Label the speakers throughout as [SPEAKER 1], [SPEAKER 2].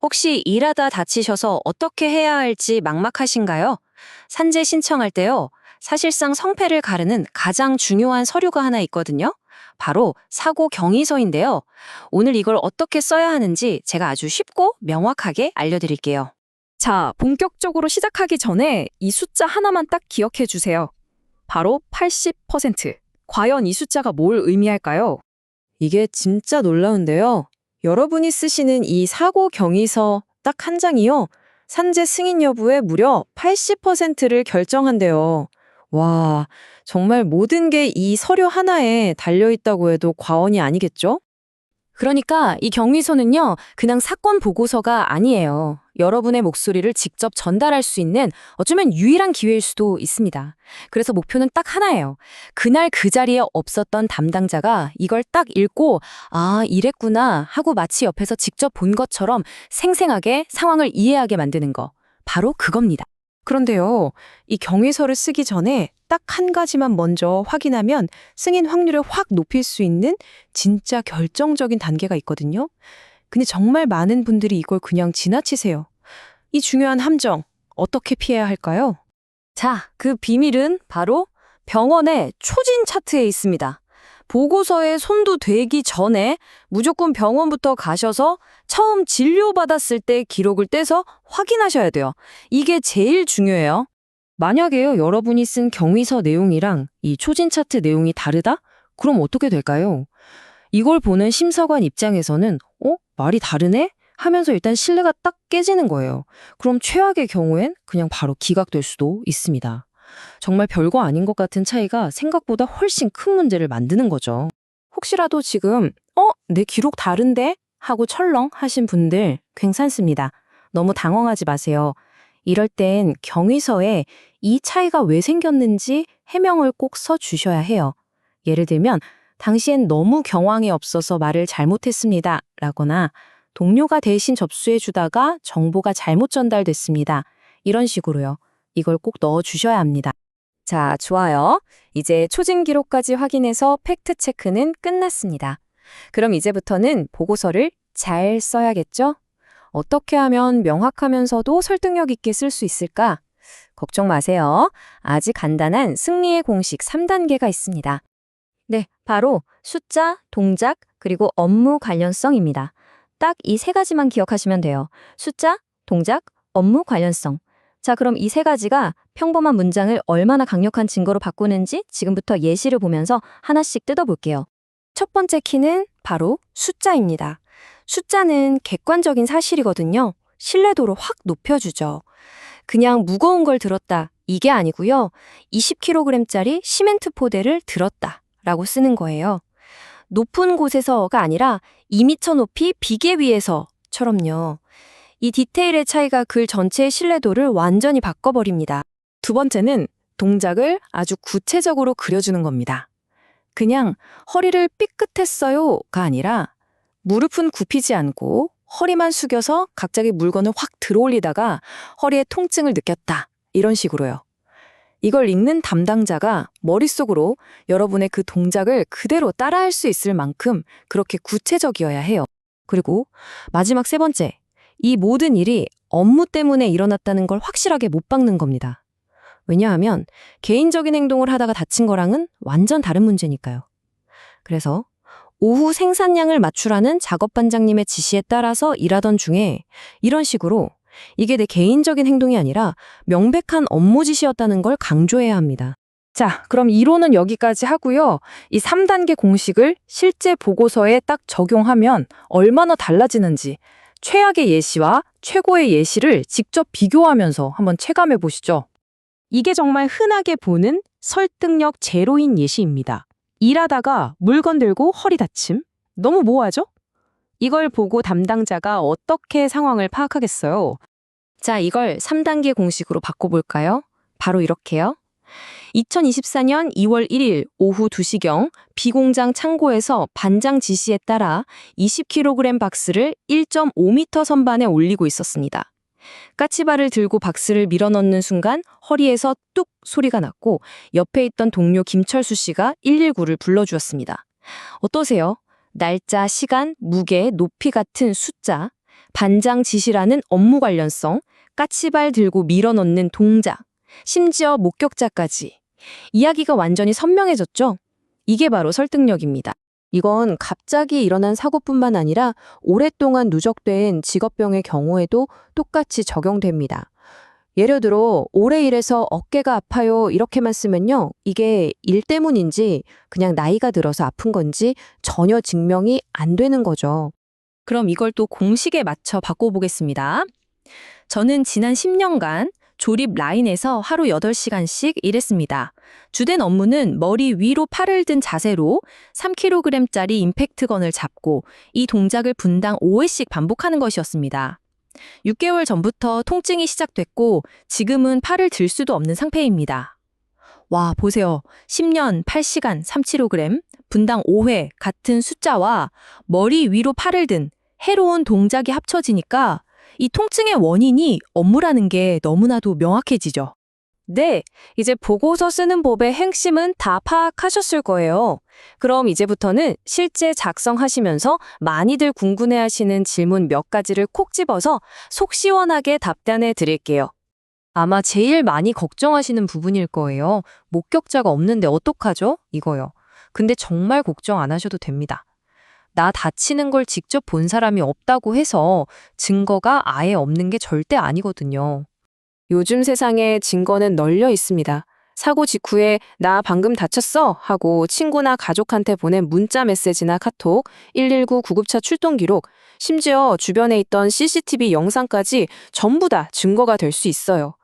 [SPEAKER 1] 혹시 일하다 다치셔서 어떻게 해야 할지 막막하신가요? 산재 신청할 때요. 사실상 성패를 가르는 가장 중요한 서류가 하나 있거든요. 바로 사고 경위서인데요. 오늘 이걸 어떻게 써야 하는지 제가 아주 쉽고 명확하게 알려드릴게요.
[SPEAKER 2] 자, 본격적으로 시작하기 전에 이 숫자 하나만 딱 기억해 주세요. 바로 80%. 과연 이 숫자가 뭘 의미할까요?
[SPEAKER 3] 이게 진짜 놀라운데요. 여러분이 쓰시는 이 사고 경위서 딱 한 장이요. 산재 승인 여부의 무려 80%를 결정한대요. 와, 정말 모든 게 이 서류 하나에 달려있다고 해도 과언이 아니겠죠?
[SPEAKER 1] 그러니까 이 경위서는요, 그냥 사건 보고서가 아니에요. 여러분의 목소리를 직접 전달할 수 있는 어쩌면 유일한 기회일 수도 있습니다. 그래서 목표는 딱 하나예요. 그날 그 자리에 없었던 담당자가 이걸 딱 읽고 아, 이랬구나 하고 마치 옆에서 직접 본 것처럼 생생하게 상황을 이해하게 만드는 거. 바로 그겁니다.
[SPEAKER 3] 그런데요, 이 경위서를 쓰기 전에 딱 한 가지만 먼저 확인하면 승인 확률을 확 높일 수 있는 진짜 결정적인 단계가 있거든요. 근데 정말 많은 분들이 이걸 그냥 지나치세요. 이 중요한 함정, 어떻게 피해야 할까요?
[SPEAKER 1] 자, 그 비밀은 바로 병원의 초진 차트에 있습니다. 보고서에 손도 대기 전에 무조건 병원부터 가셔서 처음 진료받았을 때 기록을 떼서 확인하셔야 돼요. 이게 제일 중요해요.
[SPEAKER 3] 만약에요, 여러분이 쓴 경위서 내용이랑 이 초진 차트 내용이 다르다? 그럼 어떻게 될까요? 이걸 보는 심사관 입장에서는 말이 다르네? 하면서 일단 신뢰가 딱 깨지는 거예요. 그럼 최악의 경우엔 그냥 바로 기각될 수도 있습니다. 정말 별거 아닌 것 같은 차이가 생각보다 훨씬 큰 문제를 만드는 거죠. 혹시라도 지금 내 기록 다른데? 하고 철렁 하신 분들 괜찮습니다. 너무 당황하지 마세요. 이럴 땐 경위서에 이 차이가 왜 생겼는지 해명을 꼭 써주셔야 해요. 예를 들면 당시엔 너무 경황이 없어서 말을 잘못했습니다. 라거나 동료가 대신 접수해주다가 정보가 잘못 전달됐습니다. 이런 식으로요. 이걸 꼭 넣어주셔야 합니다.
[SPEAKER 2] 자, 좋아요. 이제 초진 기록까지 확인해서 팩트 체크는 끝났습니다. 그럼 이제부터는 보고서를 잘 써야겠죠? 어떻게 하면 명확하면서도 설득력 있게 쓸 수 있을까? 걱정 마세요. 아주 간단한 승리의 공식 3단계가 있습니다. 네, 바로 숫자, 동작, 그리고 업무 관련성입니다. 딱 이 세 가지만 기억하시면 돼요. 숫자, 동작, 업무 관련성. 자, 그럼 이 세 가지가 평범한 문장을 얼마나 강력한 증거로 바꾸는지 지금부터 예시를 보면서 하나씩 뜯어볼게요. 첫 번째 키는 바로 숫자입니다. 숫자는 객관적인 사실이거든요. 신뢰도를 확 높여주죠. 그냥 무거운 걸 들었다, 이게 아니고요. 20kg짜리 시멘트 포대를 들었다 라고 쓰는 거예요. 높은 곳에서가 아니라 2m 높이 비계 위에서처럼요. 이 디테일의 차이가 글 전체의 신뢰도를 완전히 바꿔버립니다.
[SPEAKER 3] 두 번째는 동작을 아주 구체적으로 그려주는 겁니다. 그냥 허리를 삐끗했어요가 아니라 무릎은 굽히지 않고 허리만 숙여서 갑자기 물건을 확 들어올리다가 허리에 통증을 느꼈다. 이런 식으로요. 이걸 읽는 담당자가 머릿속으로 여러분의 그 동작을 그대로 따라할 수 있을 만큼 그렇게 구체적이어야 해요. 그리고 마지막 세 번째, 이 모든 일이 업무 때문에 일어났다는 걸 확실하게 못 박는 겁니다. 왜냐하면 개인적인 행동을 하다가 다친 거랑은 완전 다른 문제니까요. 그래서 오후 생산량을 맞추라는 작업반장님의 지시에 따라서 일하던 중에 이런 식으로 이게 내 개인적인 행동이 아니라 명백한 업무 지시였다는 걸 강조해야 합니다. 자, 그럼 이론은 여기까지 하고요. 이 3단계 공식을 실제 보고서에 딱 적용하면 얼마나 달라지는지 최악의 예시와 최고의 예시를 직접 비교하면서 한번 체감해 보시죠. 이게 정말 흔하게 보는 설득력 제로인 예시입니다. 일하다가 물건 들고 허리 다침? 너무 모호하죠? 이걸 보고 담당자가 어떻게 상황을 파악하겠어요?
[SPEAKER 1] 자, 이걸 3단계 공식으로 바꿔볼까요? 바로 이렇게요. 2024년 2월 1일 오후 2시경 B공장 창고에서 반장 지시에 따라 20kg 박스를 1.5m 선반에 올리고 있었습니다. 까치발을 들고 박스를 밀어넣는 순간 허리에서 뚝 소리가 났고 옆에 있던 동료 김철수 씨가 119를 불러주었습니다. 어떠세요? 날짜, 시간, 무게, 높이 같은 숫자. 반장 지시라는 업무 관련성, 까치발 들고 밀어넣는 동작, 심지어 목격자까지. 이야기가 완전히 선명해졌죠? 이게 바로 설득력입니다.
[SPEAKER 3] 이건 갑자기 일어난 사고뿐만 아니라 오랫동안 누적된 직업병의 경우에도 똑같이 적용됩니다. 예를 들어 오래 일해서 어깨가 아파요 이렇게만 쓰면요. 이게 일 때문인지 그냥 나이가 들어서 아픈 건지 전혀 증명이 안 되는 거죠.
[SPEAKER 2] 그럼 이걸 또 공식에 맞춰 바꿔보겠습니다. 저는 지난 10년간 조립 라인에서 하루 8시간씩 일했습니다. 주된 업무는 머리 위로 팔을 든 자세로 3kg짜리 임팩트건을 잡고 이 동작을 분당 5회씩 반복하는 것이었습니다. 6개월 전부터 통증이 시작됐고 지금은 팔을 들 수도 없는 상태입니다. 와, 보세요. 10년 8시간 3kg, 분당 5회 같은 숫자와 머리 위로 팔을 든 해로운 동작이 합쳐지니까 이 통증의 원인이 업무라는 게 너무나도 명확해지죠.
[SPEAKER 3] 네, 이제 보고서 쓰는 법의 핵심은 다 파악하셨을 거예요. 그럼 이제부터는 실제 작성하시면서 많이들 궁금해하시는 질문 몇 가지를 콕 집어서 속 시원하게 답변해 드릴게요.
[SPEAKER 1] 아마 제일 많이 걱정하시는 부분일 거예요. 목격자가 없는데 어떡하죠? 이거요. 근데 정말 걱정 안 하셔도 됩니다. 나 다치는 걸 직접 본 사람이 없다고 해서 증거가 아예 없는 게 절대 아니거든요.
[SPEAKER 3] 요즘 세상에 증거는 널려 있습니다. 사고 직후에 나 방금 다쳤어 하고 친구나 가족한테 보낸 문자 메시지나 카톡, 119 구급차 출동 기록, 심지어 주변에 있던 CCTV 영상까지 전부 다 증거가 될 수 있어요.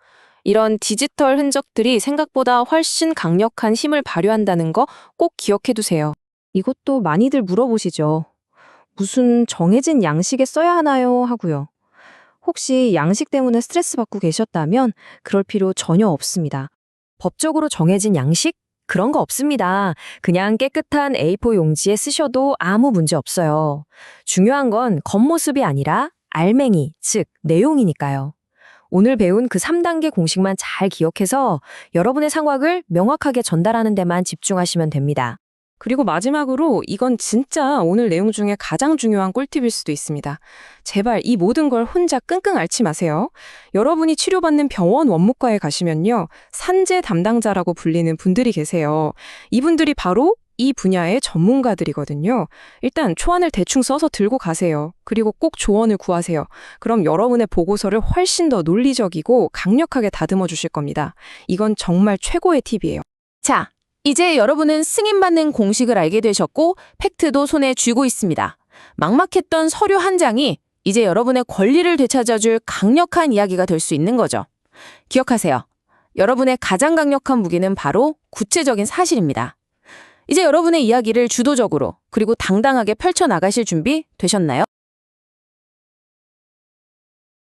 [SPEAKER 3] 이런 디지털 흔적들이 생각보다 훨씬 강력한 힘을 발휘한다는 거 꼭 기억해 두세요.
[SPEAKER 1] 이것도 많이들 물어보시죠. 무슨 정해진 양식에 써야 하나요? 하고요. 혹시 양식 때문에 스트레스 받고 계셨다면 그럴 필요 전혀 없습니다. 법적으로 정해진 양식? 그런 거 없습니다. 그냥 깨끗한 A4 용지에 쓰셔도 아무 문제 없어요. 중요한 건 겉모습이 아니라 알맹이, 즉 내용이니까요. 오늘 배운 그 3단계 공식만 잘 기억해서 여러분의 상황을 명확하게 전달하는 데만 집중하시면 됩니다.
[SPEAKER 3] 그리고 마지막으로 이건 진짜 오늘 내용 중에 가장 중요한 꿀팁일 수도 있습니다. 제발 이 모든 걸 혼자 끙끙 앓지 마세요. 여러분이 치료받는 병원 원무과에 가시면요. 산재 담당자라고 불리는 분들이 계세요. 이분들이 바로 이 분야의 전문가들이거든요. 일단 초안을 대충 써서 들고 가세요. 그리고 꼭 조언을 구하세요. 그럼 여러분의 보고서를 훨씬 더 논리적이고 강력하게 다듬어 주실 겁니다. 이건 정말 최고의 팁이에요.
[SPEAKER 1] 자, 이제 여러분은 승인받는 공식을 알게 되셨고 팩트도 손에 쥐고 있습니다. 막막했던 서류 한 장이 이제 여러분의 권리를 되찾아줄 강력한 이야기가 될 수 있는 거죠. 기억하세요. 여러분의 가장 강력한 무기는 바로 구체적인 사실입니다. 이제 여러분의 이야기를 주도적으로 그리고 당당하게 펼쳐나가실 준비 되셨나요?